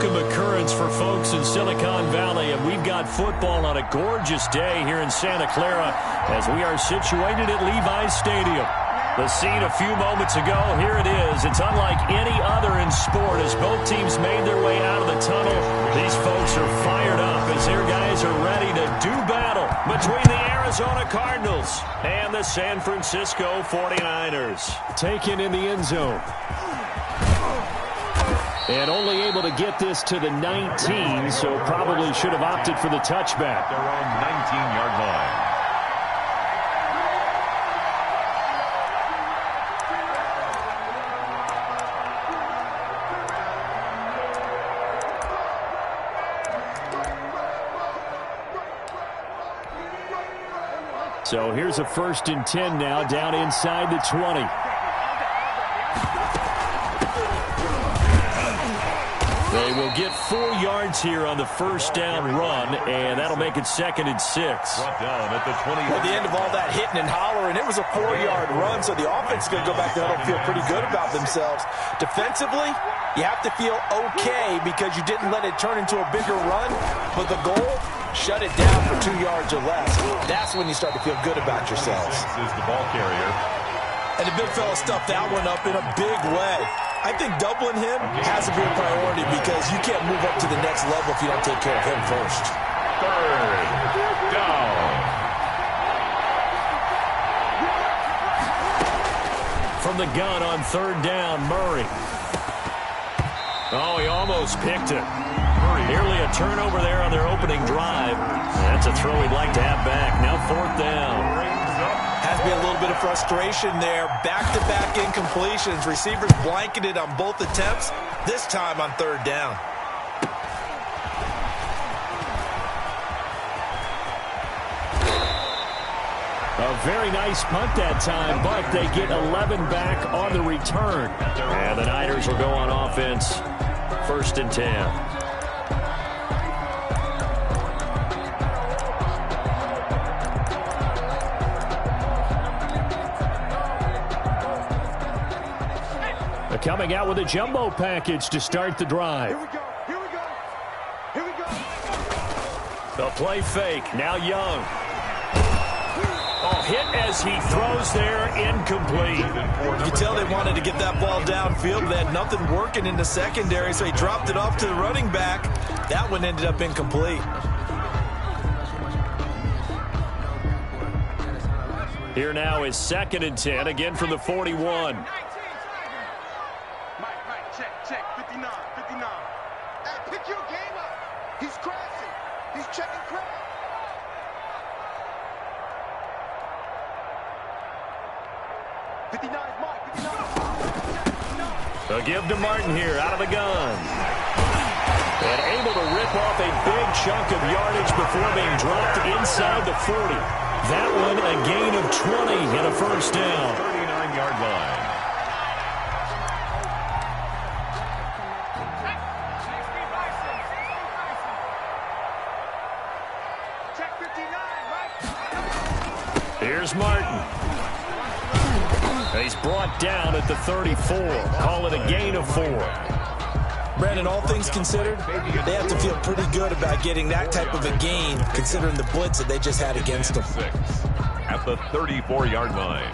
welcome occurrence for folks in Silicon Valley, and we've got football on a gorgeous day here in Santa Clara as we are situated at Levi's Stadium. The scene a few moments ago, here it is. It's unlike any other in sport as both teams made their way out of the tunnel. These folks are fired up as their guys are ready to do battle between the Arizona Cardinals and the San Francisco 49ers. Taken in the end zone. And only able to get this to the 19, so probably should have opted for the touchback. Their own 19-yard line. So here's a 1st and 10 now, down inside the 20. They will get 4 yards here on the first down run, and that'll make it 2nd and 6. Brought down at the 20. At the end of all that hitting and hollering, it was a 4-yard run, so the offense is going to go back there and feel pretty good about themselves. Defensively, you have to feel okay because you didn't let it turn into a bigger run, but the goal, shut it down for 2 yards or less. That's when you start to feel good about yourselves. This is the ball carrier. And the big fella stuffed that one up in a big way. I think doubling him has to be a priority because you can't move up to the next level if you don't take care of him first. 3rd down. From the gun on 3rd down, Murray. Oh, he almost picked it. Nearly a turnover there on their opening drive. That's a throw he'd like to have back. Now 4th down. Has been a little bit of frustration there. Back-to-back incompletions. Receivers blanketed on both attempts, this time on 3rd down. A very nice punt that time, but they get 11 back on the return. And the Niners will go on offense. 1st and 10. Coming out with a jumbo package to start the drive. Here we go. Here we go. Here we go. The play fake. Now Young. Oh, hit as he throws there. Incomplete. You can tell they wanted to get that ball downfield, but they had nothing working in the secondary, so he dropped it off to the running back. That one ended up incomplete. Here now is 2nd and 10, again from the 41. Check, 59. Hey, pick your game up. He's crashing. He's checking crowd. Mike. 59. They'll give to Martin here, out of the gun. And able to rip off a big chunk of yardage before being dropped inside the 40. That one a gain of 20 and a 1st down. 39-yard line. Here's Martin. He's brought down at the 34. Call it a gain of 4. Brandon, all things considered, they have to feel pretty good about getting that type of a gain, considering the blitz that they just had against them. At the 34-yard line.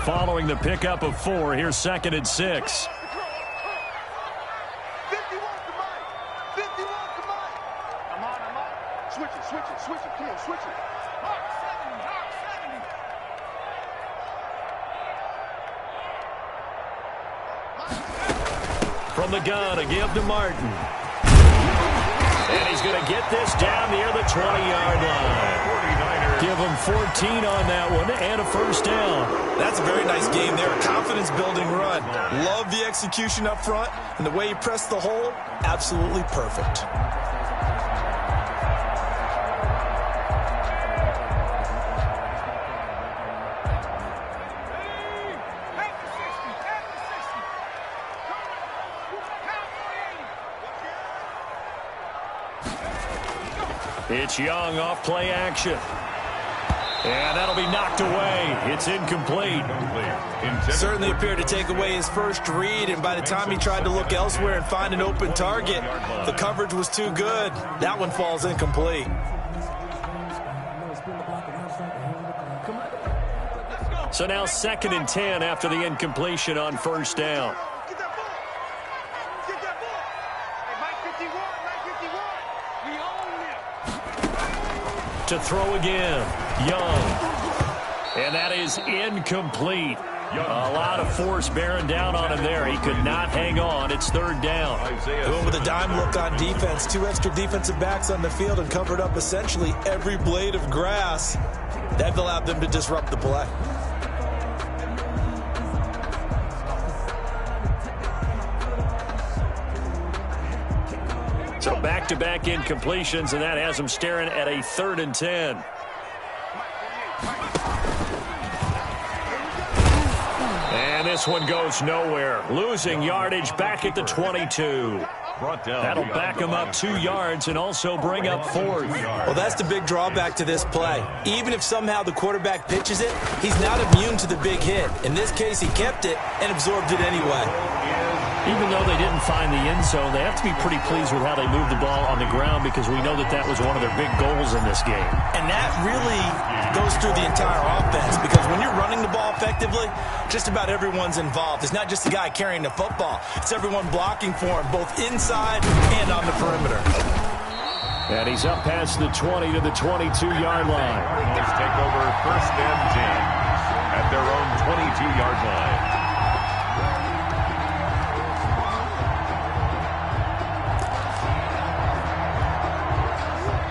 Following the pickup of 4, here's 2nd and 6. Switch it. Mark 70. From the gun, a give to Martin. And he's going to get this down near the 20-yard line. Give him 14 on that one and a 1st down. That's a very nice game there. A confidence-building run. Love the execution up front, and the way he pressed the hole, absolutely perfect. It's Young off play action. And that'll be knocked away. It's incomplete. Certainly appeared to take away his first read, and by the time he tried to look elsewhere and find an open target, the coverage was too good. That one falls incomplete. So now 2nd and 10 after the incompletion on first down. To throw again, Young. And that is incomplete. A lot of force bearing down on him there. He could not hang on. It's 3rd down. Going with a dime look on defense. 2 extra defensive backs on the field and covered up essentially every blade of grass. That allowed them to disrupt the play. So back-to-back incompletions, and that has him staring at a 3rd and 10. And this one goes nowhere. Losing yardage back at the 22. That'll back him up 2 yards and also bring up 4th. Well, that's the big drawback to this play. Even if somehow the quarterback pitches it, he's not immune to the big hit. In this case, he kept it and absorbed it anyway. Even though they didn't find the end zone, they have to be pretty pleased with how they moved the ball on the ground, because we know that that was one of their big goals in this game. And that really goes through the entire offense, because when you're running the ball effectively, just about everyone's involved. It's not just the guy carrying the football. It's everyone blocking for him, both inside and on the perimeter. And he's up past the 20 to the 22-yard line. Let's take over 1st and 10 at their own 22-yard line.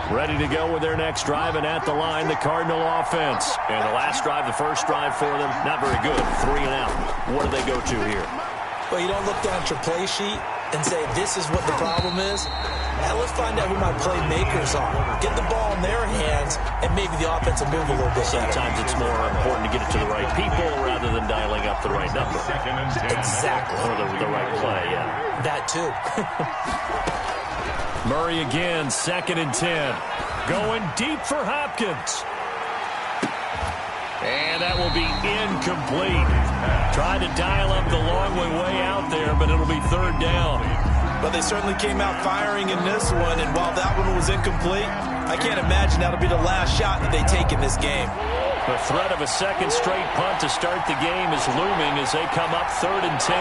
Ready to go with their next drive, and at the line, the Cardinal offense. And the last drive, the first drive for them, not very good. 3 and out. What do they go to here? Well, you don't look down at your play sheet and say, this is what the problem is. Now let's find out who my playmakers are. Get the ball in their hands, and maybe the offense will move a little bit better. Sometimes it's more important to get it to the right people rather than dialing up the right number. Exactly. Or the right play, yeah. That too. Murray again, 2nd and 10. Going deep for Hopkins. And that will be incomplete. Trying to dial up the long way out there, but it'll be 3rd down. But they certainly came out firing in this one, and while that one was incomplete, I can't imagine that'll be the last shot that they take in this game. The threat of a 2nd straight punt to start the game is looming as they come up 3rd and 10.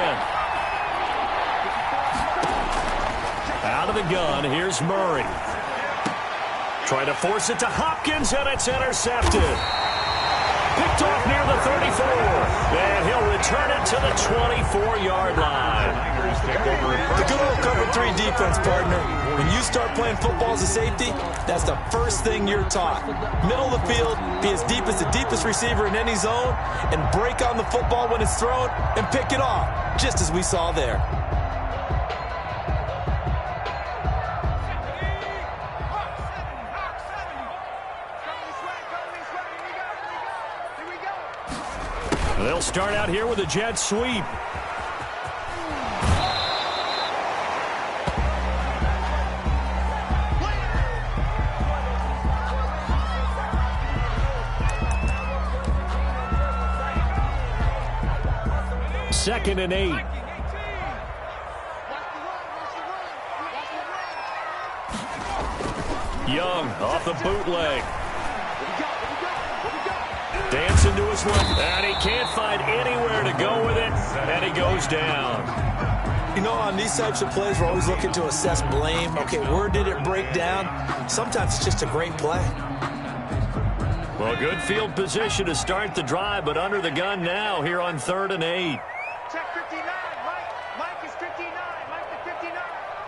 Out of the gun, here's Murray. Trying to force it to Hopkins, and it's intercepted. Picked off near the 34. And he'll return it to the 24-yard line. The good old cover 3 defense, partner. When you start playing football as a safety, that's the first thing you're taught. Middle of the field, be as deep as the deepest receiver in any zone, and break on the football when it's thrown and pick it off, just as we saw there. They'll start out here with a jet sweep. Second and 8. Young off the bootleg. Dancing to his left, and he can't find anywhere to go with it, and he goes down. You know, on these types of plays, we're always looking to assess blame. Okay, where did it break down? Sometimes it's just a great play. Well, good field position to start the drive, but under the gun now here on 3rd and 8. Check 59. Mike is 59. Mike the 59.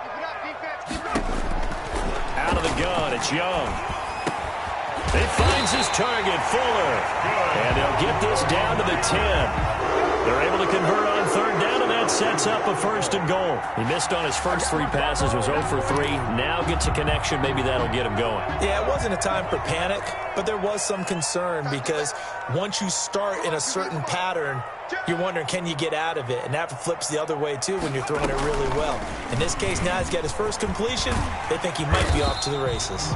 Keep it up, defense. Keep it up. Out of the gun, it's Young. He finds his target, Fuller. And they'll get this down to the 10. They're able to convert on 3rd down, and that sets up a 1st and goal. He missed on his first 3 passes, was 0 for 3. Now gets a connection. Maybe that'll get him going. Yeah, it wasn't a time for panic, but there was some concern because once you start in a certain pattern, you're wondering, can you get out of it? And that flips the other way, too, when you're throwing it really well. In this case, now he's got his first completion. They think he might be off to the races.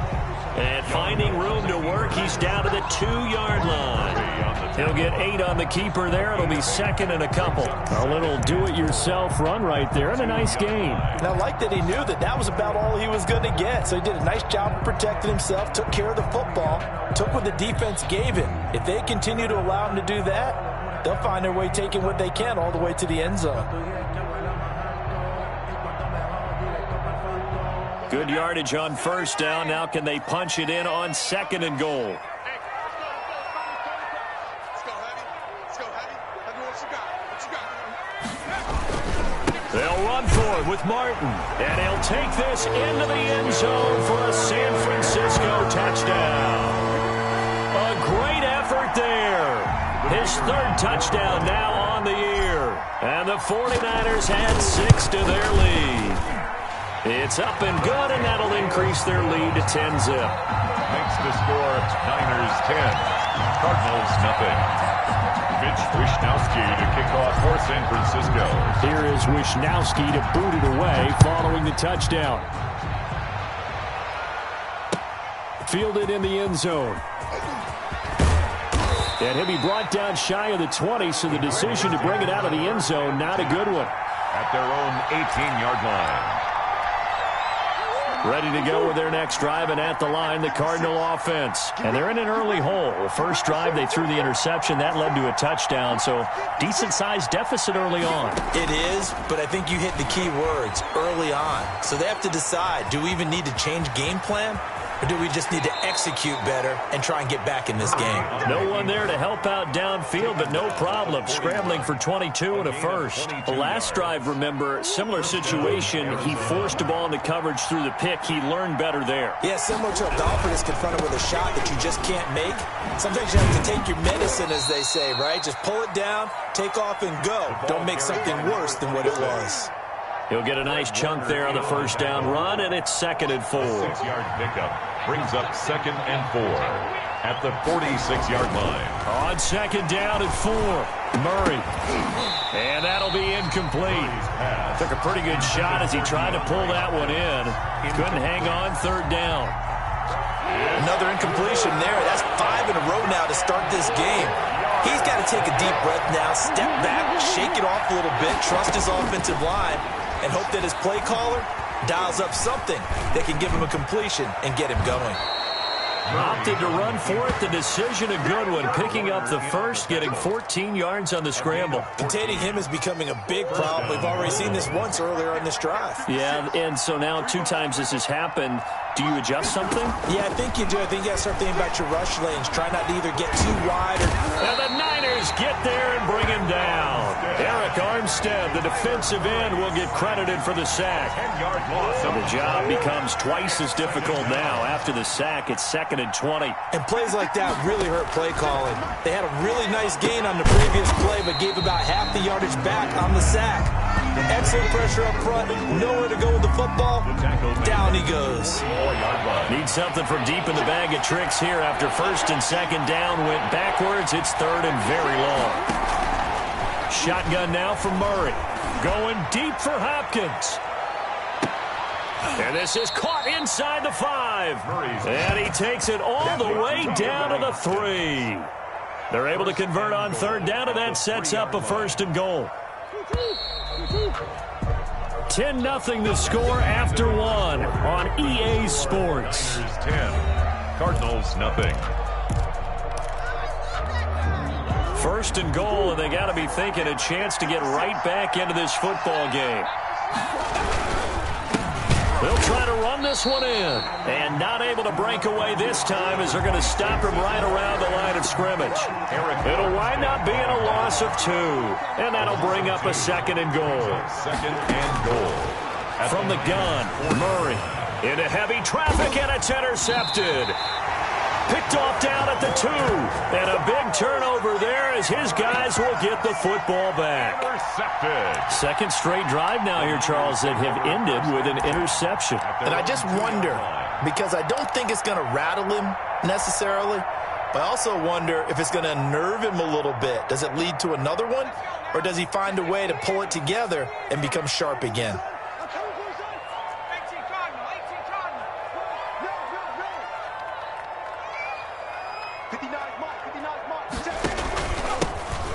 And finding room to work, he's down to the 2-yard line. He'll get 8 on the keeper there. It'll be second and a couple. A little do-it-yourself run right there and a nice gain. And I like that he knew that that was about all he was going to get. So he did a nice job of protecting himself, took care of the football, took what the defense gave him. If they continue to allow him to do that, they'll find their way taking what they can all the way to the end zone. Good yardage on first down. Now can they punch it in on second and goal? They'll run for it with Martin. And he'll take this into the end zone for a San Francisco touchdown. A great effort there. His 3rd touchdown now on the year. And the 49ers add 6 to their lead. It's up and good, and that'll increase their lead to 10-zip. Makes the score Niners 10, Cardinals nothing. Mitch Wishnowsky to kick off for San Francisco. Here is Wishnowsky to boot it away following the touchdown. Fielded in the end zone. And he'll be brought down shy of the 20, so the decision to bring it out of the end zone, not a good one. At their own 18-yard line. Ready to go with their next drive, and at the line, the Cardinal offense. And they're in an early hole. The first drive, they threw the interception. That led to a touchdown, so decent-sized deficit early on. It is, but I think you hit the key words, early on. So they have to decide, do we even need to change game plan? Or do we just need to execute better and try and get back in this game? No one there to help out downfield, but no problem. Scrambling for 22 and a first. The last drive, remember, similar situation. He forced a ball into coverage through the pick. He learned better there. Yeah, similar to a golfer that's confronted with a shot that you just can't make. Sometimes you have to take your medicine, as they say, right? Just pull it down, take off, and go. Don't make something worse than what it was. He'll get a nice chunk there on the first down run, and it's 2nd and 4. 6-yard pickup brings up 2nd and 4 at the 46-yard line. On 2nd down and 4, Murray. And that'll be incomplete. Took a pretty good shot as he tried to pull that one in. Couldn't hang on 3rd down. Another incompletion there. That's 5 in a row now to start this game. He's got to take a deep breath now, step back, shake it off a little bit, trust his offensive line, and hope that his play caller dials up something that can give him a completion and get him going. Opted to run for it. The decision a good one. Picking up the first, getting 14 yards on the scramble. Containing him is becoming a big problem. We've already seen this once earlier in this drive. Yeah, and so now 2 times this has happened. Do you adjust something? Yeah, I think you do. I think you got to start thinking about your rush lanes. Try not to either get too wide or... And the Niners get there and bring him down. Eric Armstead, the defensive end, will get credited for the sack. 10-yard loss. So the job becomes twice as difficult now. After the sack, it's 2nd and 20. And plays like that really hurt play calling. They had a really nice gain on the previous play, but gave about half the yardage back on the sack. Excellent pressure up front. Nowhere to go with the football. Down he goes. Need something from deep in the bag of tricks here after 1st and 2nd down. Went backwards. It's 3rd and very long. Shotgun now from Murray. Going deep for Hopkins. And this is caught inside the 5. And he takes it all the way down to the 3. They're able to convert on 3rd down, and that sets up a 1st and goal. 10-0 the score after 1 on EA Sports. 10, Cardinals nothing. 1st and goal, and they got to be thinking a chance to get right back into this football game. They'll try to run this one in, and not able to break away this time as they're going to stop him right around the line of scrimmage. It'll wind up being a loss of 2, and that'll bring up a 2nd and goal. 2nd and goal. From the gun, Murray into heavy traffic, and it's intercepted. Picked off down at the 2, and a big turnover there as his guys will get the football back. Intercepted. 2nd straight drive now here, Charles, that have ended with an interception. And I just wonder, because I don't think it's going to rattle him necessarily, but I also wonder if it's going to unnerve him a little bit. Does it lead to another one, or does he find a way to pull it together and become sharp again?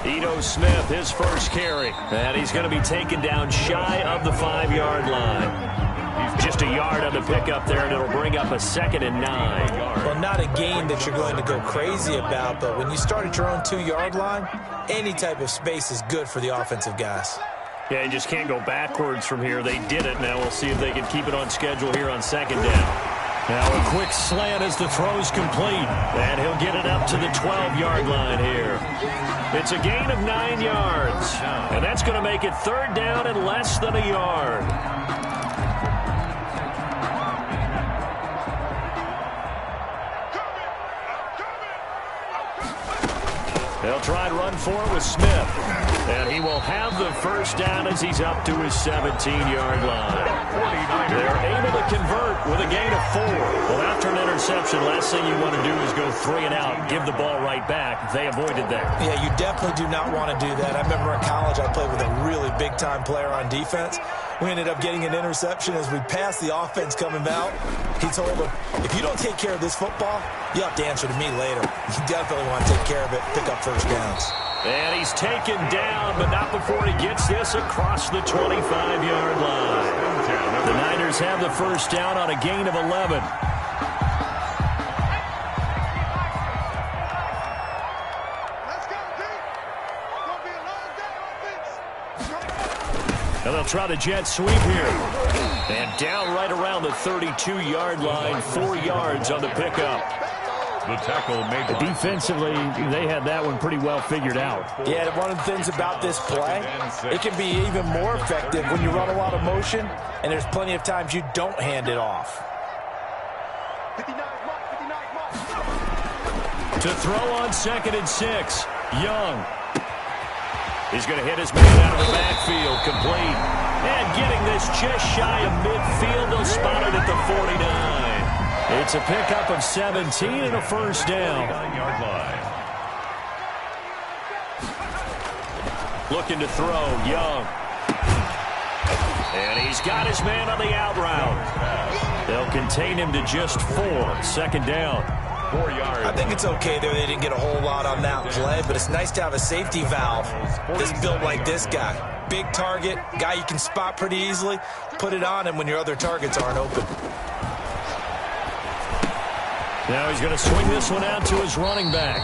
Ito Smith, his first carry. And he's going to be taken down shy of the 5-yard line. Just a yard on the pickup there, and it'll bring up a 2nd and 9. Well, not a gain that you're going to go crazy about, but when you start at your own 2-yard line, any type of space is good for the offensive guys. Yeah, you just can't go backwards from here. They did it. Now we'll see if they can keep it on schedule here on 2nd down. Now a quick slant as the throw's complete, and he'll get it up to the 12-yard line here. It's a gain of 9 yards, and that's going to make it 3rd down and less than a yard. They'll try and run for it with Smith. And he will have the first down as he's up to his 17-yard line. They're able to convert with a gain of 4. Well, after an interception, last thing you want to do is go 3 and out, give the ball right back. They avoided that. Yeah, you definitely do not want to do that. I remember in college I played with a really big-time player on defense. We ended up getting an interception as we passed the offense coming out. He told him, if you don't take care of this football, you have to answer to me later. You definitely want to take care of it, pick up first downs. And he's taken down, but not before he gets this across the 25-yard line. The Niners have the first down on a gain of 11. And they'll try the jet sweep here. And down right around the 32-yard line, 4 yards on the pickup. The tackle made. Defensively, they had that one pretty well figured out. Yeah, one of the things about this play, it can be even more effective when you run a lot of motion, and there's plenty of times you don't hand it off. To throw on 2nd and 6, Young. He's going to hit his man out of the backfield, complete. And getting this just shy of midfield, they'll spot it at the 49. It's a pickup of 17 and a first down. 9-yard line. Looking to throw, Young. And he's got his man on the out route. They'll contain him to just 4. 2nd down. 4 yards. I think it's okay there. They didn't get a whole lot on that play, but it's nice to have a safety valve that's built like this guy. Big target, guy you can spot pretty easily. Put it on him when your other targets aren't open. Now he's going to swing this one out to his running back.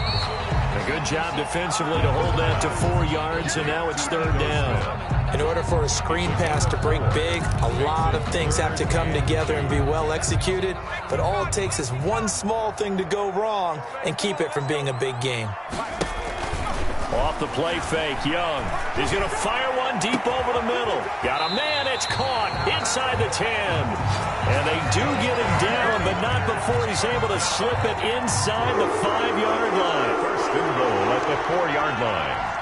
A good job defensively to hold that to 4 yards, and now it's 3rd down. In order for a screen pass to break big, a lot of things have to come together and be well executed, but all it takes is one small thing to go wrong and keep it from being a big game. Off the play fake, Young. He's going to fire one deep over the middle. Got a man, it's caught inside the 10. And they do get him down, but not before he's able to slip it inside the 5-yard line. First and goal at the 4-yard line.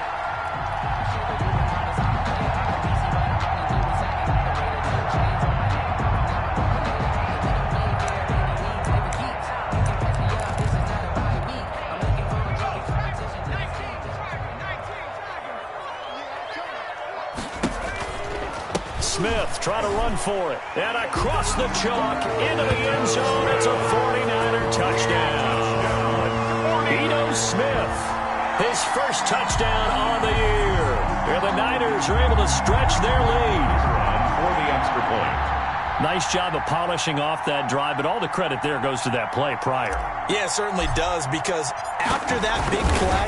Smith trying to run for it. And across the chalk into the end zone. It's a 49er touchdown. Ito Smith, his first touchdown on the year. And the Niners are able to stretch their lead. For the extra point. Nice job of polishing off that drive, but all the credit there goes to that play prior. Yeah, it certainly does, because after that big play,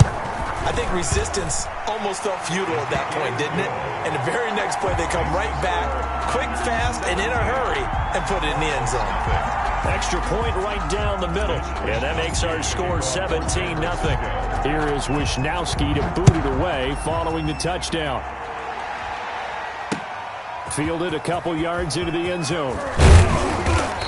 I think resistance almost felt futile at that point, didn't it? And the very next play, they come right back, quick, fast, and in a hurry, and put it in the end zone. Extra point right down the middle. And that makes our score 17-0. Here is Wisnowski to boot it away following the touchdown. Fielded a couple yards into the end zone.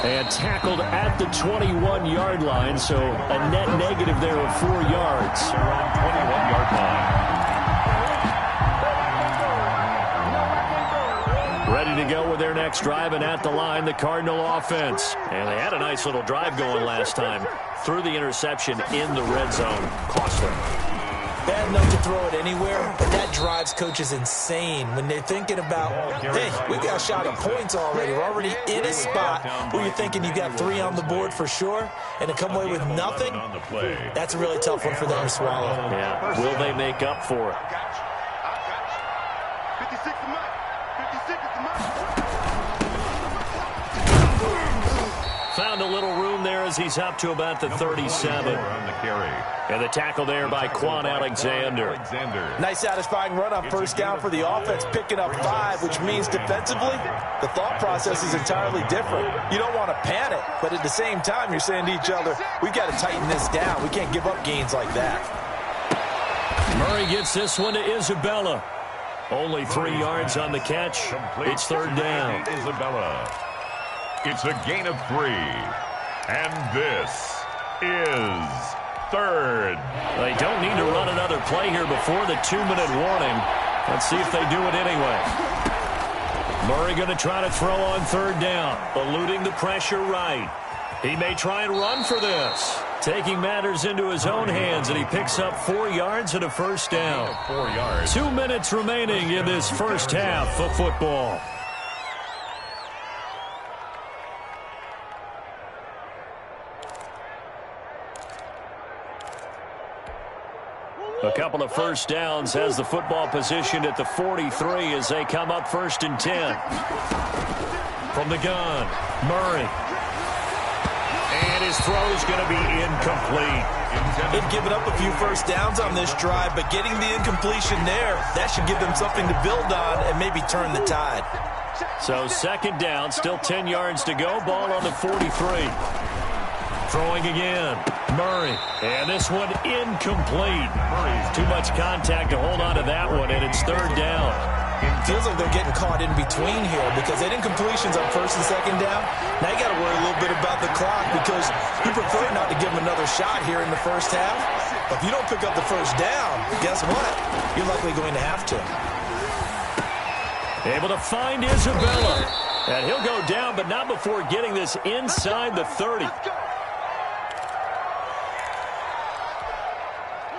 And tackled at the 21-yard line, so a net negative there of 4 yards. 21-yard line. Ready to go with their next drive, and at the line, the Cardinal offense. And they had a nice little drive going last time. Threw the interception in the red zone. Costly. Bad enough to throw it anywhere, but that drives coaches insane when they're thinking about, hey, we got a shot at points already. We're already in a spot where you're thinking you got 3 on the board for sure, and to come away with nothing, that's a really tough one for them to swallow. Yeah, will they make up for it? 56 is mine. 56 is mine. Found a little room there as he's up to about the 37. On the carry. And the tackle there by Quan Alexander. Nice satisfying run on first down for the offense, picking up 5, which means defensively, the thought process is entirely different. You don't want to panic, but at the same time, you're saying to each other, we've got to tighten this down. We can't give up gains like that. Murray gets this one to Isabella. Only 3 yards on the catch. It's third down. Isabella. It's a gain of 3. And this is third. They don't need to run another play here before the 2-minute warning. Let's see if they do it anyway. Murray going to try to throw on third down, eluding the pressure right. He may try and run for this. Taking matters into his own hands, and he picks up 4 yards and a first down. 4 yards. 2 minutes remaining in this first half of football. A couple of first downs has the football positioned at the 43 as they come up 1st and 10. From the gun, Murray. And his throw is going to be incomplete. They've given up a few first downs on this drive, but getting the incompletion there, that should give them something to build on and maybe turn the tide. So 2nd down, still 10 yards to go. Ball on the 43. Throwing again, Murray. And this one incomplete. Too much contact to hold on to that one, and it's third down. It feels like they're getting caught in between here because they had incompletions on 1st and 2nd down. Now you got to worry a little bit about the clock because you prefer not to give them another shot here in the first half. But if you don't pick up the first down, guess what? You're likely going to have to. Able to find Isabella. And he'll go down, but not before getting this inside the 30.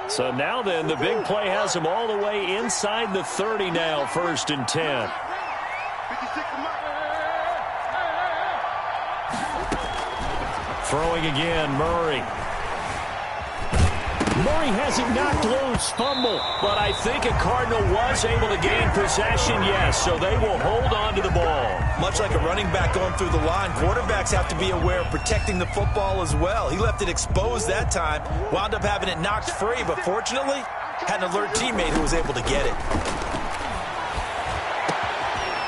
So now then, the big play has him all the way inside the 30 now, 1st and 10. Throwing again, Murray. Murray has it knocked loose, fumble. But I think a Cardinal was able to gain possession, yes, so they will hold on to the ball. Much like a running back going through the line, quarterbacks have to be aware of protecting the football as well. He left it exposed that time, wound up having it knocked free, but fortunately, had an alert teammate who was able to get it.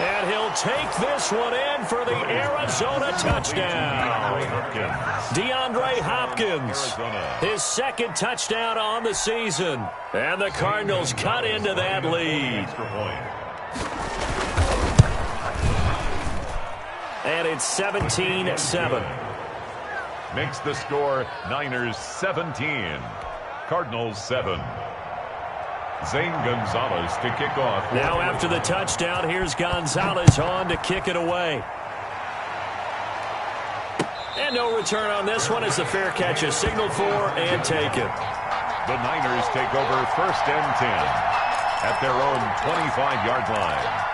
And he'll take this one in for the Arizona touchdown. DeAndre Hopkins, his 2nd touchdown on the season. And the Cardinals cut into that lead. And it's 17-7. Makes the score Niners 17. Cardinals 7. Zane Gonzalez to kick off. Now after the touchdown, here's Gonzalez on to kick it away. And no return on this one as the fair catch is signaled for and taken. The Niners take over 1st and 10 at their own 25-yard line.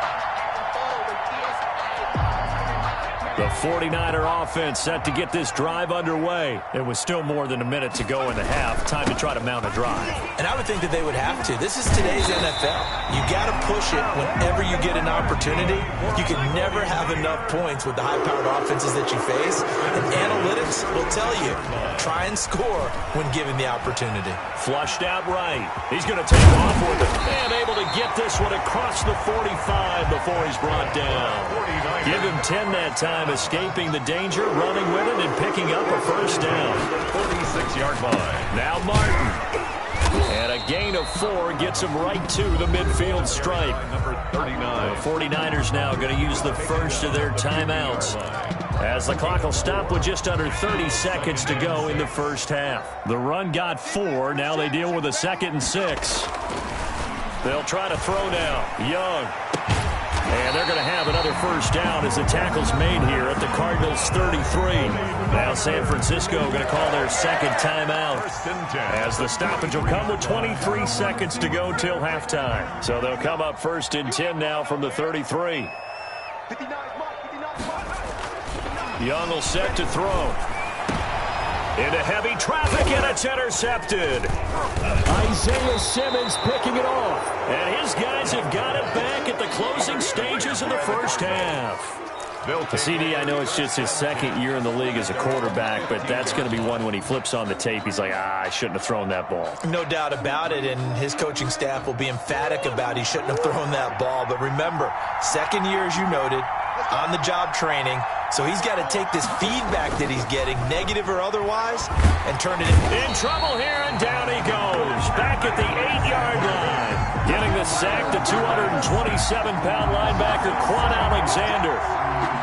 The 49er offense set to get this drive underway. It was still more than a minute to go in the half. Time to try to mount a drive. And I would think that they would have to. This is today's NFL. You got to push it whenever you get an opportunity. You can never have enough points with the high-powered offenses that you face. And analytics will tell you, try and score when given the opportunity. Flushed out right. He's going to take off with it. And able to get this one across the 45 before he's brought down. Give him 10 that time, escaping the danger, running with it, and picking up a first down. 46-yard line. Now Martin. And a gain of 4 gets him right to the midfield stripe. Number 39. The 49ers now going to use the first of their timeouts, as the clock will stop with just under 30 seconds to go in the first half. The run got 4. Now they deal with a 2nd and 6. They'll try to throw now. Young. And they're going to have another first down as the tackle's made here at the Cardinals' 33. Now San Francisco going to call their second timeout as the stoppage will come with 23 seconds to go till halftime. So they'll come up first and 10 now from the 33. Young will set to throw. Into heavy traffic, and it's intercepted. Isaiah Simmons picking it off. And his guys have got it back at the closing stages of the first half. CD, I know it's just his second year in the league as a quarterback, but that's going to be one when he flips on the tape. He's like, I shouldn't have thrown that ball. No doubt about it, and his coaching staff will be emphatic about he shouldn't have thrown that ball. But remember, second year, as you noted, on-the-job training. So he's got to take this feedback that he's getting, negative or otherwise, and turn it in trouble here, and down he goes. Back at the 8-yard line. Getting the sack, the 227-pound linebacker, Quan Alexander.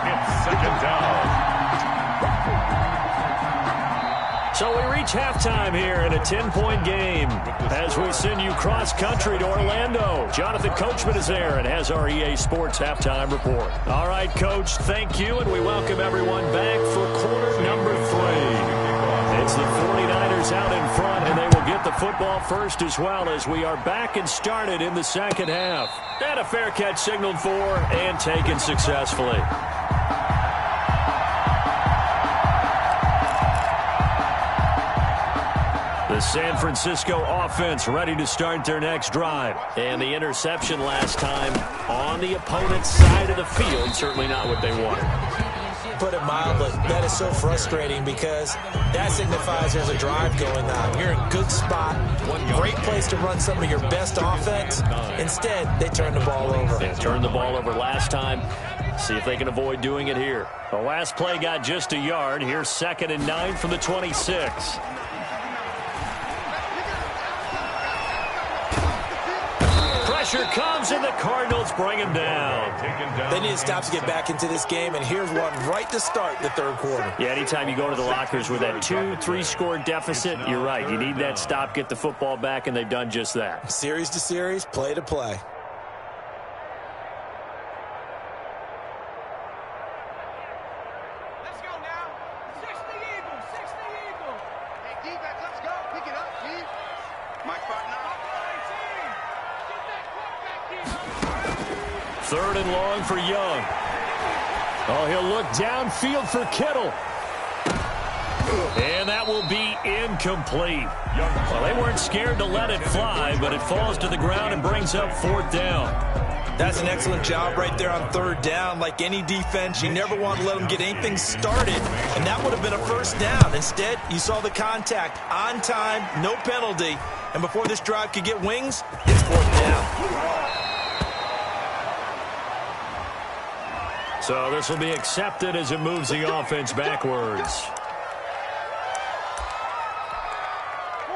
It's second down. So we reach halftime here in a 10-point game as we send you cross-country to Orlando. Jonathan Coachman is there and has our EA Sports halftime report. All right, Coach, thank you, and we welcome everyone back for quarter number 3. It's the 49ers out in front, and they will get the football first as well as we are back and started in the second half. And a fair catch signaled for and taken successfully. The San Francisco offense ready to start their next drive. And the interception last time on the opponent's side of the field, certainly not what they wanted. Put it mildly, that is so frustrating because that signifies there's a drive going on. You're in a good spot, great place to run some of your best offense. Instead, they turn the ball over. They turned the ball over last time. See if they can avoid doing it here. The last play got just a yard. Here's 2nd and 9 from the 26. Pressure comes, and the Cardinals bring him down. They need to stop to get back into this game, and here's one right to start the third quarter. Yeah, anytime you go to the lockers with that 2-3 deficit, you're right. You need that stop, get the football back, and they've done just that. Series to series, play to play. Let's go now. 60 Eagles, 60 Eagles. Hey, defense, let's go. Pick it up, Chief. Mike Barton. 3rd and long for Young. Oh, he'll look downfield for Kittle. And that will be incomplete. Well, they weren't scared to let it fly, but it falls to the ground and brings up 4th down. That's an excellent job right there on 3rd down. Like any defense, you never want to let them get anything started, and that would have been a first down. Instead, you saw the contact on time, no penalty, and before this drive could get wings, it's 4th down. So this will be accepted as it moves the offense backwards.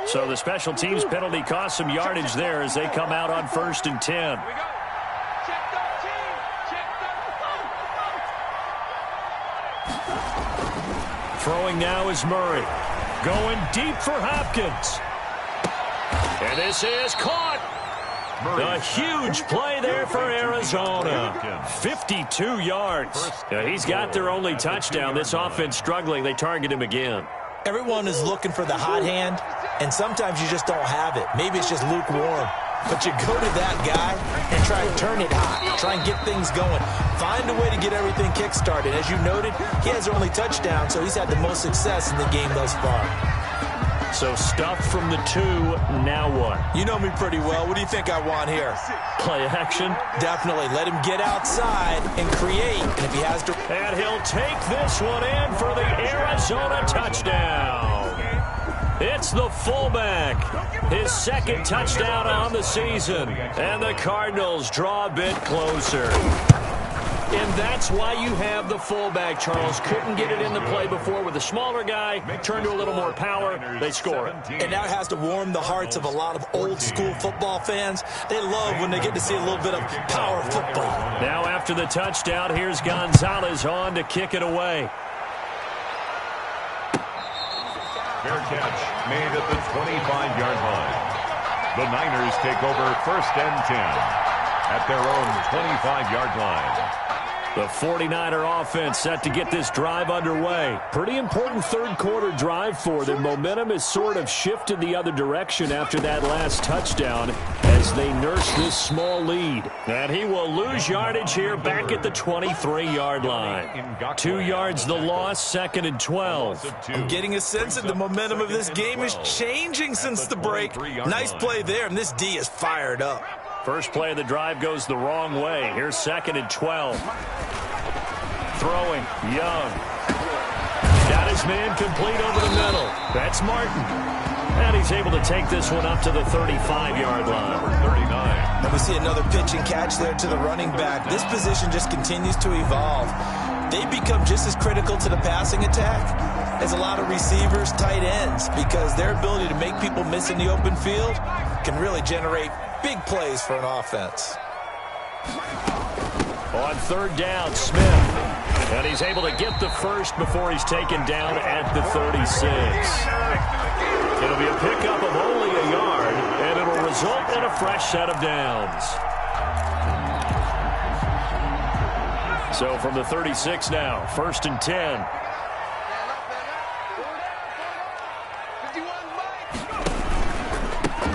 So the special teams penalty cost some yardage there as they come out on 1st and 10. Throwing now is Murray. Going deep for Hopkins. And this is caught. A huge play there for Arizona. 52 yards. Now, he's got their only touchdown. This offense struggling. They target him again. Everyone is looking for the hot hand, and sometimes you just don't have it. Maybe it's just lukewarm. But you go to that guy and try to turn it hot. Try and get things going. Find a way to get everything kick-started. As you noted, he has their only touchdown, so he's had the most success in the game thus far. So stuff from the 2, now what? You know me pretty well. What do you think I want here? Play action? Definitely. Let him get outside and create. And if he has to... And he'll take this one in for the Arizona touchdown. It's the fullback. His 2nd touchdown on the season. And the Cardinals draw a bit closer. And that's why you have the fullback, Charles. Couldn't get it in the play before with a smaller guy. Turn to a little more power. They score it. And that has to warm the hearts of a lot of old-school football fans. They love when they get to see a little bit of power football. Now after the touchdown, here's Gonzalez on to kick it away. Fair catch made at the 25-yard line. The Niners take over 1st and 10. at their own 25-yard line. The 49er offense set to get this drive underway. Pretty important third-quarter drive for them. Momentum has sort of shifted the other direction after that last touchdown as they nurse this small lead. And he will lose yardage here back at the 23-yard line. 2 yards the loss, 2nd and 12. I'm getting a sense that the momentum of this game is changing since the break. Nice play there, and this D is fired up. First play of the drive goes the wrong way. Here's 2nd and 12. Throwing, Young. Got his man complete over the middle. That's Martin. And he's able to take this one up to the 35-yard line. 39. And we see another pitch and catch there to the running back. This position just continues to evolve. They become just as critical to the passing attack as a lot of receivers, tight ends, because their ability to make people miss in the open field can really generate big plays for an offense. On 3rd down, Smith. And he's able to get the first before he's taken down at the 36. It'll be a pickup of only a yard, and it'll result in a fresh set of downs. So from the 36 now, 1st and 10.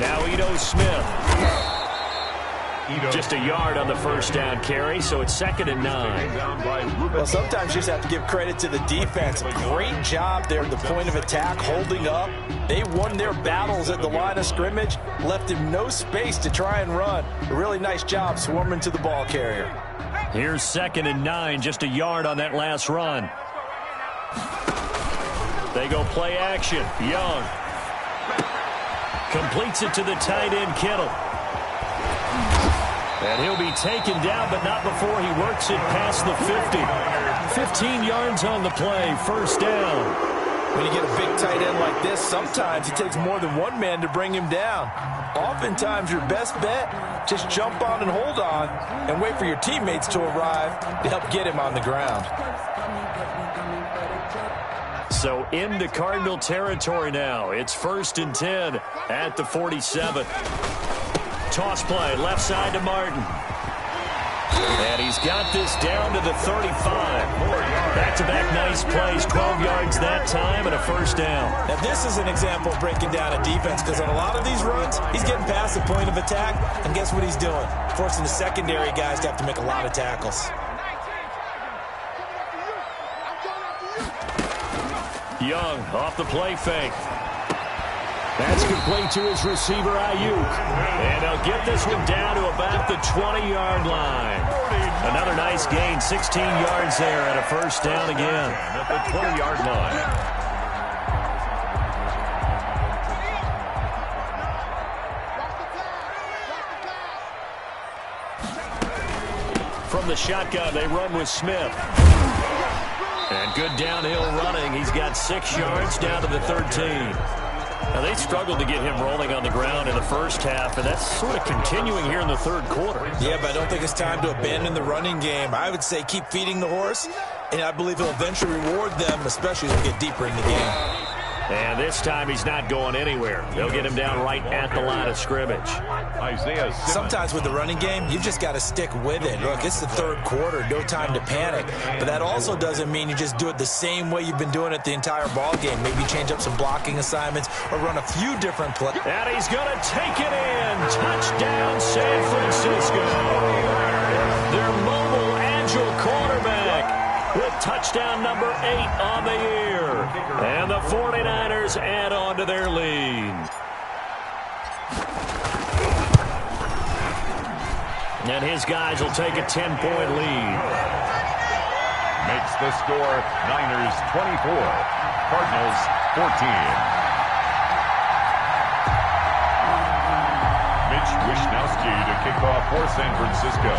Now Ito Smith. Just a yard on the first down carry, so it's 2nd and 9. Well, sometimes you just have to give credit to the defense. Great job there at the point of attack, holding up. They won their battles at the line of scrimmage, left him no space to try and run. A really nice job swarming to the ball carrier. Here's 2nd and 9, just a yard on that last run. They go play action. Young completes it to the tight end, Kittle. And he'll be taken down, but not before he works it past the 50. 15 yards on the play, 1st down. When you get a big tight end like this, sometimes it takes more than one man to bring him down. Oftentimes, your best bet, just jump on and hold on and wait for your teammates to arrive to help get him on the ground. So into Cardinal territory now. It's 1st and 10 at the 47. Toss play, left side to Martin. And he's got this down to the 35. Back-to-back nice plays, 12 yards that time, and a 1st down. Now, this is an example of breaking down a defense, because on a lot of these runs, he's getting past the point of attack, and guess what he's doing? Forcing the secondary guys to have to make a lot of tackles. Young off the play fake. That's complete to his receiver, Ayuk. And they'll get this one down to about the 20-yard line. Another nice gain, 16 yards there, and a 1st down again. At the 20-yard line. From the shotgun, they run with Smith. And good downhill running. He's got 6 yards down to the 13. Now, they struggled to get him rolling on the ground in the first half, and that's sort of continuing here in the 3rd quarter. Yeah, but I don't think it's time to abandon the running game. I would say keep feeding the horse, and I believe he'll eventually reward them, especially as we get deeper in the game. And this time he's not going anywhere. They'll get him down right at the line of scrimmage. Isaiah Simmons. Sometimes with the running game, you've just got to stick with it. Look, it's the 3rd quarter, no time to panic. But that also doesn't mean you just do it the same way you've been doing it the entire ball game. Maybe change up some blocking assignments or run a few different plays. And he's going to take it in. Touchdown, San Francisco. Their mobile, agile quarterback with touchdown number 8 on the year. And the 49ers add on to their lead. And his guys will take a 10-point lead. Makes the score Niners 24, Cardinals 14. Mitch Wishnowsky to kick off for San Francisco.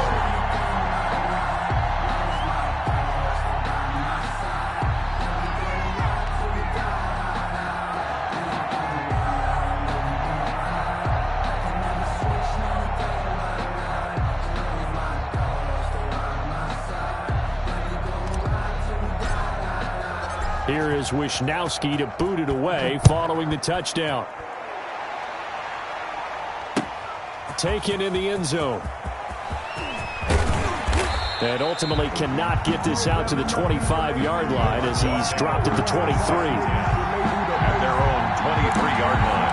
Here is Wishnowsky to boot it away following the touchdown. Taken in the end zone. And ultimately cannot get this out to the 25-yard line as he's dropped at the 23. At their own 23-yard line.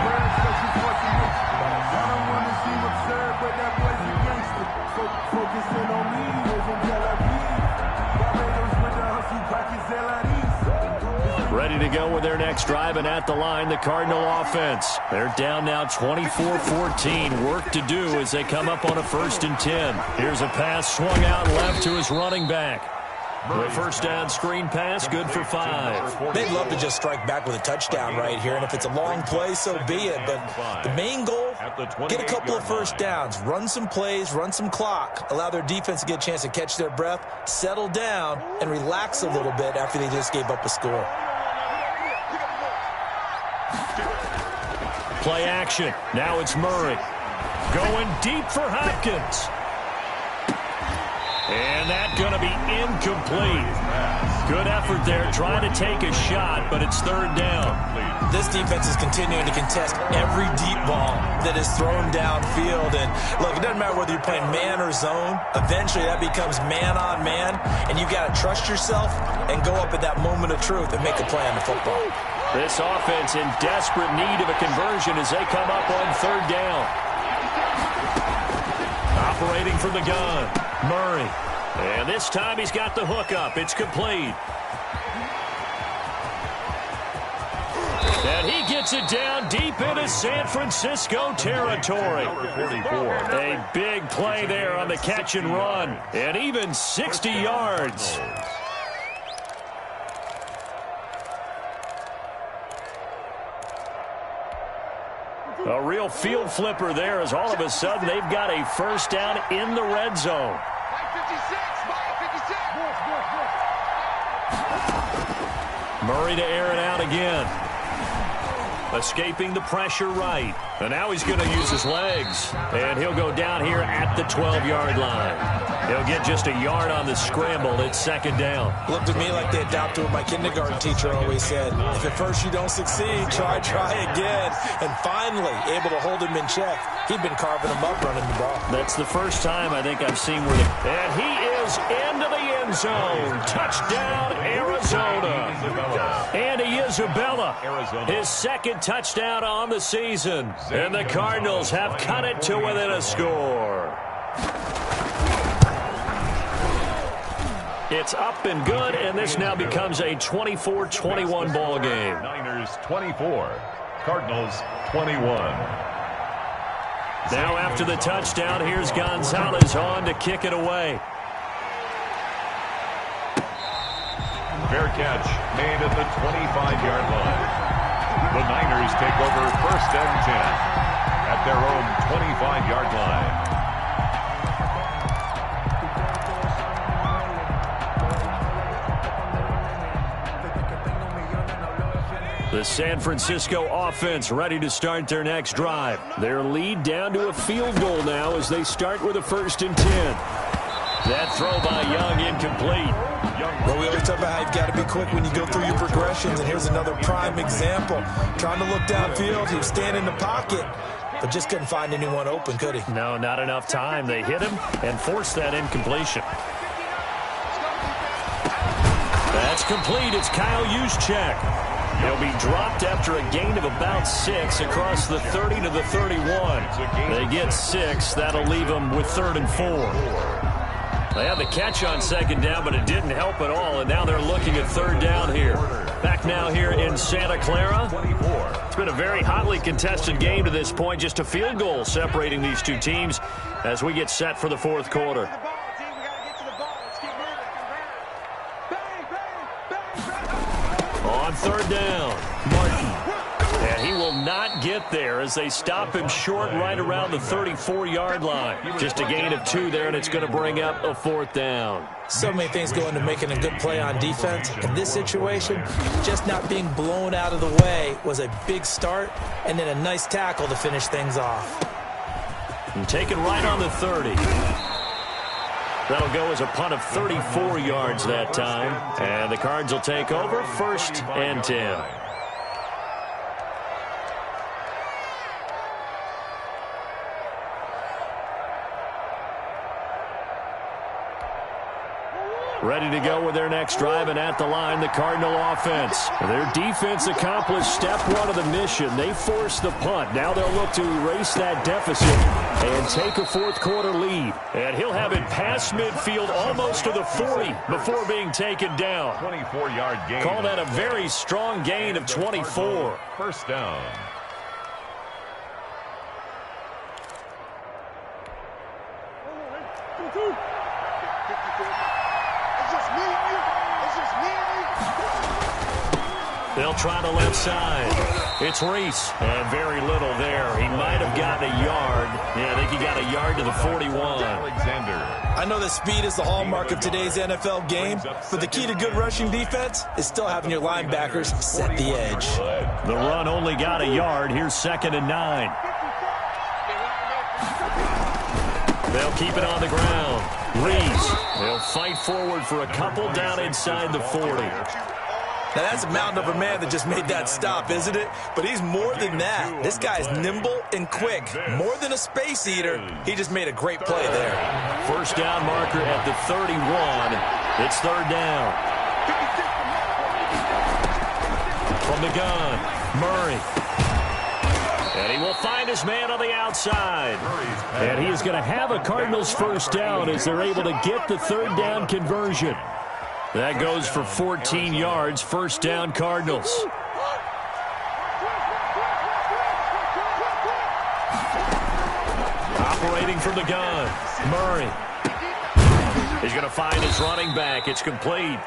Ready to go with their next drive, and at the line, the Cardinal offense. They're down now 24-14. Work to do as they come up on a 1st and 10. Here's a pass swung out left to his running back. The first down screen pass, good for 5. They'd love to just strike back with a touchdown right here, and if it's a long play, so be it. But the main goal, get a couple of first downs, run some plays, run some clock, allow their defense to get a chance to catch their breath, settle down, and relax a little bit after they just gave up a score. Play action. Now it's Murray. Going deep for Hopkins. And that's going to be incomplete. Good effort there, trying to take a shot, but it's 3rd down. This defense is continuing to contest every deep ball that is thrown downfield. And, look, it doesn't matter whether you're playing man or zone. Eventually, that becomes man-on-man, and you've got to trust yourself and go up at that moment of truth and make a play on the football. This offense in desperate need of a conversion as they come up on 3rd down. Operating from the gun, Murray. And this time he's got the hook up. It's complete. And he gets it down deep into San Francisco territory. A big play there on the catch and run. And even 60 yards. A real field flipper there as all of a sudden they've got a first down in the red zone. Murray to air it out again. Escaping the pressure right. And now he's going to use his legs. And he'll go down here at the 12-yard line. He'll get just a yard on the scramble. It's 2nd down. Looked to me like they adopted what my kindergarten teacher always said. If at first you don't succeed, try again. And finally, able to hold him in check. He'd been carving him up running the ball. That's the first time I think I've seen where and he is into the end zone. Touchdown, Arizona. Andy Isabella, his 2nd touchdown on the season. And the Cardinals have cut it to within a score. It's up and good, and this now becomes a 24-21 ball game. Niners 24, Cardinals 21. Now after the touchdown, here's Gonzalez on to kick it away. Fair catch made at the 25-yard line. The Niners take over 1st and 10 at their own 25-yard line. The San Francisco offense ready to start their next drive. Their lead down to a field goal now as they start with a 1st and 10. That throw by Young incomplete. Well, we always talk about how you've got to be quick when you go through your progressions, and here's another prime example. Trying to look downfield, he was standing in the pocket, but just couldn't find anyone open, could he? No, not enough time. They hit him and forced that incompletion. That's complete. It's Kyle Juszczyk. He'll be dropped after a gain of about 6 across the 30 to the 31. They get 6. That'll leave them with 3rd and 4. They had the catch on 2nd down, but it didn't help at all, and now they're looking at 3rd down here. Back now here in Santa Clara. It's been a very hotly contested game to this point. Just a field goal separating these two teams as we get set for the 4th quarter. On 3rd down, Martin. And he will not get there as they stop him short right around the 34-yard line. Just a gain of 2 there, and it's going to bring up a 4th down. So many things go into making a good play on defense. In this situation, just not being blown out of the way was a big start, and then a nice tackle to finish things off. And taken right on the 30. That'll go as a punt of 34 yards that time. And the Cards will take over 1st and 10. Ready to go with their next drive, and at the line, the Cardinal offense. Their defense accomplished step one of the mission. They forced the punt. Now they'll look to erase that deficit and take a fourth-quarter lead. And he'll have it past midfield almost to the 40 before being taken down. 24-yard gain. Call that a very strong gain of 24. First down. They'll try the left side. It's Reese, and very little there. He might have gotten a yard. Yeah, I think he got a yard to the 41. Alexander. I know that speed is the hallmark of today's NFL game, but the key to good rushing defense is still having your linebackers set the edge. The run only got a yard. Here's 2nd and 9. They'll keep it on the ground. Reese, they'll fight forward for a couple down inside the 40. Now, that's a mountain of a man that just made that stop, isn't it? But he's more than that. This guy's nimble and quick. More than a space eater. He just made a great play there. First down marker at the 31. It's 3rd down. From the gun, Murray. And he will find his man on the outside. And he is going to have a Cardinals first down as they're able to get the 3rd down conversion. That goes for 14 yards, first down Cardinals. Operating from the gun, Murray. He's going to find his running back. It's complete.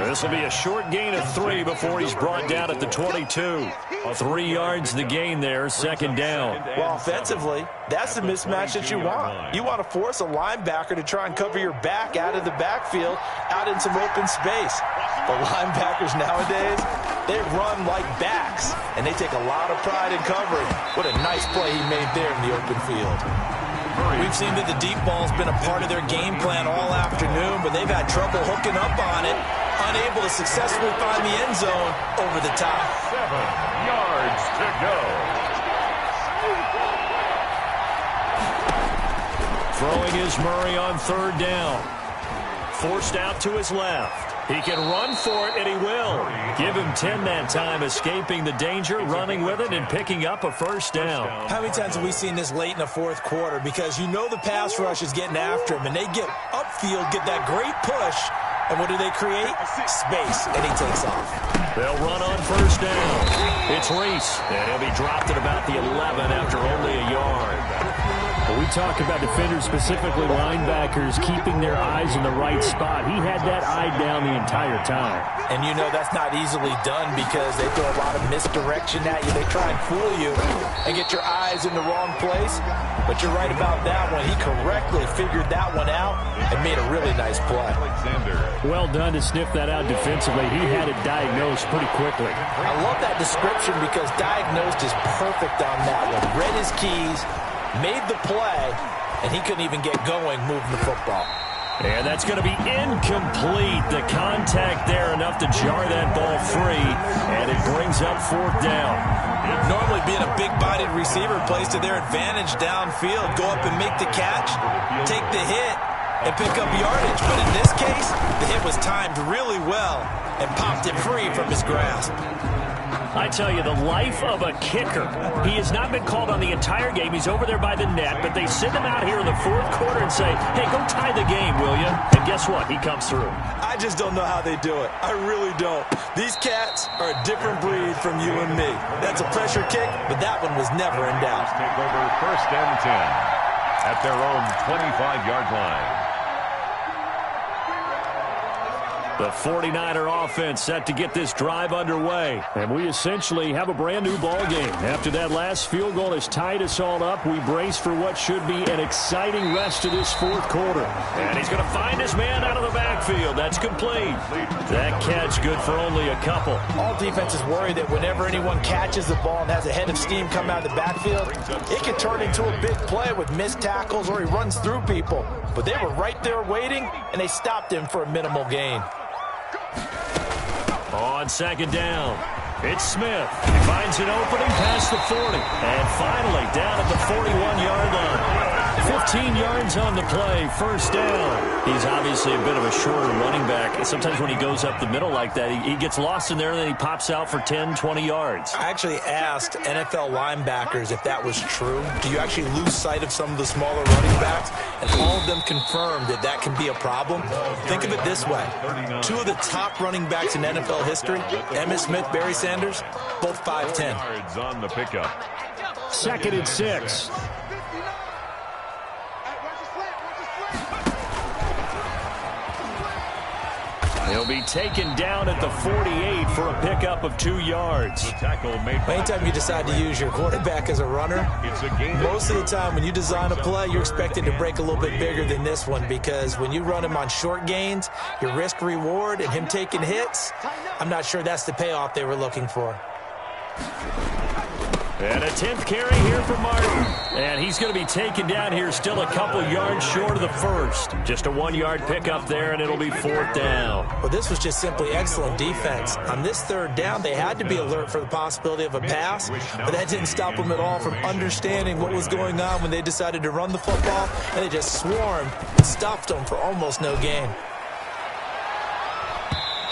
This will be a short gain of 3 before he's brought down at the 22. 3 yards the gain there, 2nd down. Well, offensively, that's the mismatch that you want. You want to force a linebacker to try and cover your back out of the backfield, out in some open space. But linebackers nowadays, they run like backs, and they take a lot of pride in covering. What a nice play he made there in the open field. We've seen that the deep ball's been a part of their game plan all afternoon, but they've had trouble hooking up on it, unable to successfully find the end zone over the top. 7 yards to go. Throwing is Murray on 3rd down. Forced out to his left. He can run for it, and he will. Give him 10 that time, escaping the danger, running with it, and picking up a first down. How many times have we seen this late in the 4th quarter? Because you know the pass rush is getting after him, and they get upfield, get that great push, and what do they create? Space, and he takes off. They'll run on first down. It's Reese, and he'll be dropped at about the 11 after only a yard. We talk about defenders, specifically linebackers, keeping their eyes in the right spot. He had that eye down the entire time. And you know that's not easily done because they throw a lot of misdirection at you. They try and fool you and get your eyes in the wrong place. But you're right about that one. He correctly figured that one out and made a really nice play. Well done to sniff that out defensively. He had it diagnosed pretty quickly. I love that description because diagnosed is perfect on that one. Read his keys, made the play, and he couldn't even get going moving the football. And that's going to be incomplete. The contact there enough to jar that ball free, and it brings up 4th down. Normally being a big-bodied receiver plays to their advantage downfield. Go up and make the catch, take the hit, and pick up yardage. But in this case, the hit was timed really well and popped it free from his grasp. I tell you, the life of a kicker. He has not been called on the entire game. He's over there by the net, but they send him out here in the 4th quarter and say, hey, go tie the game, will you? And guess what? He comes through. I just don't know how they do it. I really don't. These cats are a different breed from you and me. That's a pressure kick, but that one was never in doubt. Take over 1st and 10 at their own 25-yard line. The 49er offense set to get this drive underway. And we essentially have a brand new ball game. After that last field goal has tied us all up, we brace for what should be an exciting rest of this 4th quarter. And he's going to find his man out of the backfield. That's complete. That catch good for only a couple. All defenses worry that whenever anyone catches the ball and has a head of steam come out of the backfield, it can turn into a big play with missed tackles or he runs through people. But they were right there waiting, and they stopped him for a minimal gain. On 2nd down, it's Smith. He finds an opening past the 40. And finally, down at the 41-yard line. 15 yards on the play, first down. He's obviously a bit of a shorter running back. Sometimes when he goes up the middle like that, he gets lost in there, and then he pops out for 10, 20 yards. I actually asked NFL linebackers if that was true. Do you actually lose sight of some of the smaller running backs? And all of them confirmed that that can be a problem. Think of it this way. Two of the top running backs in NFL history, Emmitt Smith, Barry Sanders, both 5'10". Yards on the pickup. 2nd and 6. He'll be taken down at the 48 for a pickup of 2 yards. The tackle made. Anytime you decide to use your quarterback as a runner, It's a gain. most of the time when you design a play, you're expected to break a little bit bigger than this one, because when you run him on short gains, your risk-reward and him taking hits, I'm not sure that's the payoff they were looking for. And a 10th carry here for Martin. And he's going to be taken down here, still a couple yards short of the first. Just a 1-yard pickup there, and it'll be 4th down. Well, this was just simply excellent defense. On this 3rd down, they had to be alert for the possibility of a pass, but that didn't stop them at all from understanding what was going on when they decided to run the football, and they just swarmed and stuffed them for almost no gain.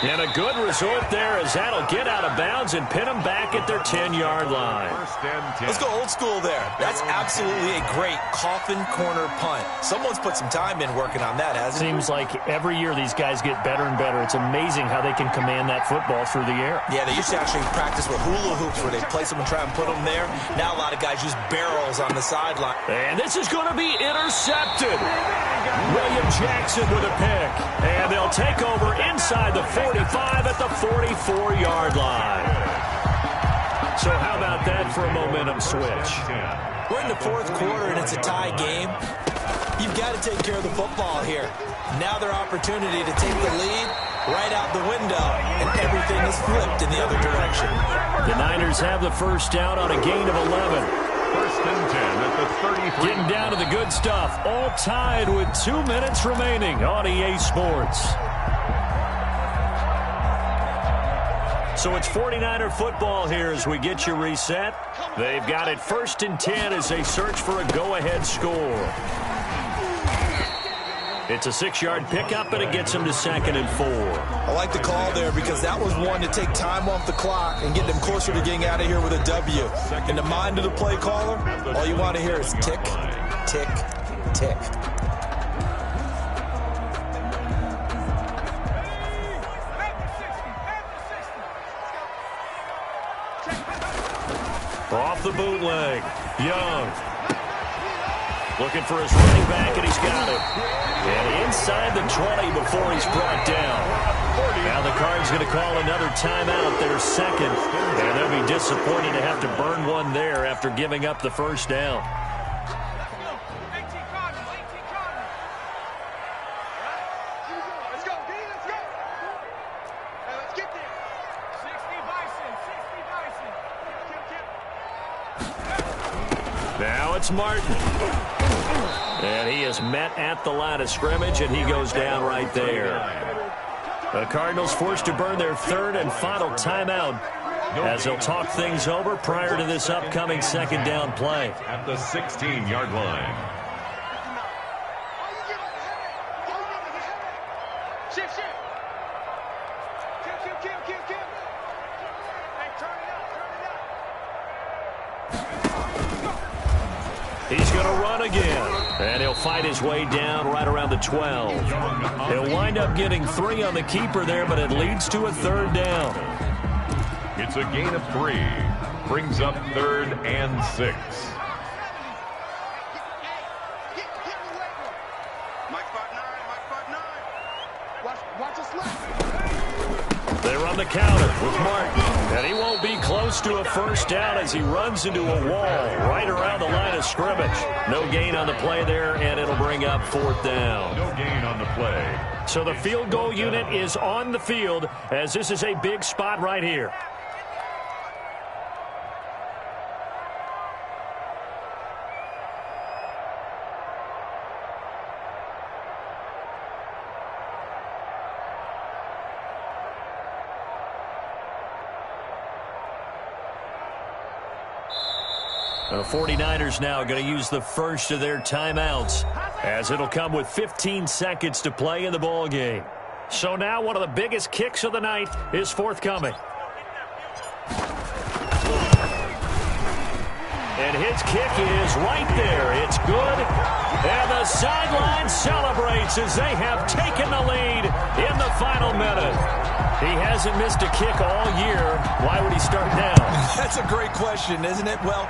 And a good result there, as that'll get out of bounds and pin them back at their 10-yard line. First and 10. Let's go old school there. That's absolutely a great coffin corner punt. Someone's put some time in working on that, hasn't it? Seems like every year these guys get better and better. It's amazing how they can command that football through the air. Yeah, they used to actually practice with hula hoops where they place them and try and put them there. Now a lot of guys use barrels on the sideline. And this is going to be intercepted. William Jackson with a pick. And they'll take over inside the 45 at the 44-yard line. So how about that for a momentum switch? We're in the 4th quarter and it's a tie game. You've got to take care of the football here. Now their opportunity to take the lead right out the window, and everything is flipped in the other direction. The Niners have the first down on a gain of 11. First and 10 at the 33. Getting down to the good stuff. All tied with 2 minutes remaining on EA Sports. So it's 49er football here as we get you reset. They've got it 1st and 10 as they search for a go-ahead score. It's a 6-yard pickup, and it gets them to 2nd and 4. I like the call there because that was one to take time off the clock and get them closer to getting out of here with a W. In the mind of the play caller, all you want to hear is tick, tick, tick. Off the bootleg. Young. Looking for his running back, and he's got it. And inside the 20 before he's brought down. Now the Cards going to call another timeout, their 2nd. And they'll be disappointed to have to burn one there after giving up the first down. Let's go, D, let's go. Hey, let's get there. 60 Bison. Now it's Martin. And he is met at the line of scrimmage, and he goes down right there. The Cardinals forced to burn their 3rd and final timeout as they'll talk things over prior to this upcoming 2nd down play. At the 16-yard line. Shift, shift. Kill. Hey, turn it up. He's going to run again. And he'll fight his way down right around the 12. He'll wind up getting 3 on the keeper there, but it leads to a 3rd down. It's a gain of 3. Brings up 3rd and 6. Watch us left. They run the counter with Martin. And he won't be close to a first down as he runs into a wall right around the line of scrimmage. No gain on the play there, and it'll bring up 4th down. No gain on the play. So the field goal unit is on the field as this is a big spot right here. The 49ers now going to use the first of their timeouts, as it'll come with 15 seconds to play in the ball game. So now one of the biggest kicks of the night is forthcoming. And his kick is right there. It's good. And the sideline celebrates as they have taken the lead in the final minute. He hasn't missed a kick all year. Why would he start now? That's a great question, isn't it? Well,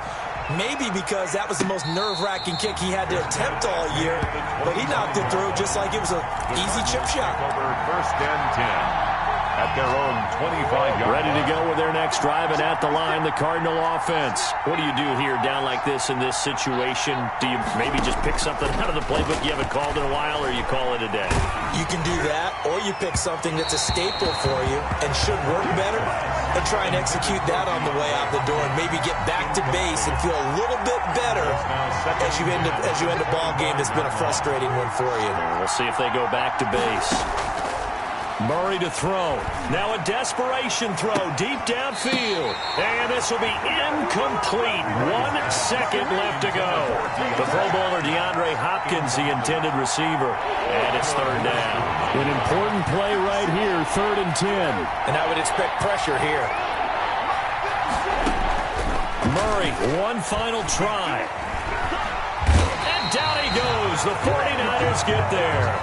maybe because that was the most nerve-wracking kick he had to attempt all year. But he knocked it through just like it was an easy chip shot. Over first and 10. At their own 25-yard Ready to go with their next drive, and at the line, the Cardinal offense. What do you do here down like this in this situation? Do you maybe just pick something out of the playbook you haven't called in a while, or you call it a day? You can do that, or you pick something that's a staple for you and should work better and try and execute that on the way out the door and maybe get back to base and feel a little bit better as you end a ball game that's been a frustrating one for you. We'll see if they go back to base. Murray to throw. Now a desperation throw deep downfield. And this will be incomplete. 1 second left to go. The Pro Bowler DeAndre Hopkins, the intended receiver. And it's third down. An important play right here, 3rd and 10. And I would expect pressure here. Murray, one final try. And down he goes. The 49ers get there.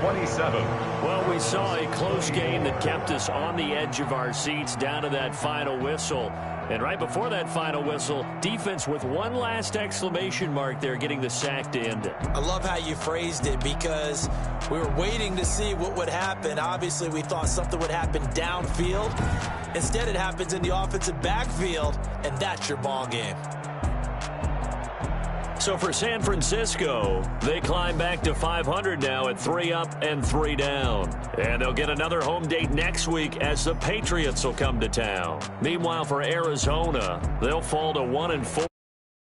27. Well, we saw a close game that kept us on the edge of our seats down to that final whistle. And right before that final whistle, defense with one last exclamation mark there, getting the sack to end it. I love how you phrased it because we were waiting to see what would happen. Obviously, we thought something would happen downfield. Instead, it happens in the offensive backfield, and that's your ball game. So for San Francisco, they climb back to 500 now at 3 up and 3 down. And they'll get another home date next week as the Patriots will come to town. Meanwhile, for Arizona, they'll fall to 1-4.